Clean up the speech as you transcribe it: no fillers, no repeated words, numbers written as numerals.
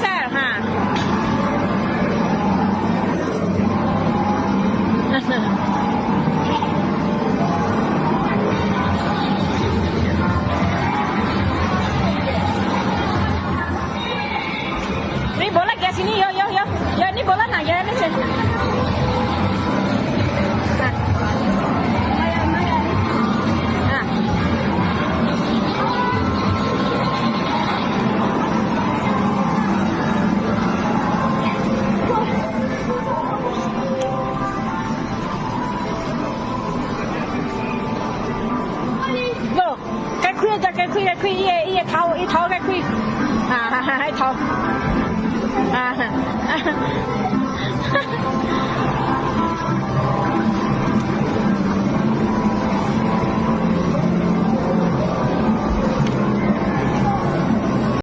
噻哈。Ni bola ke sini yo. Ni bola nak ya ni sini. cái khuy ye thâu cái khuy hay thâu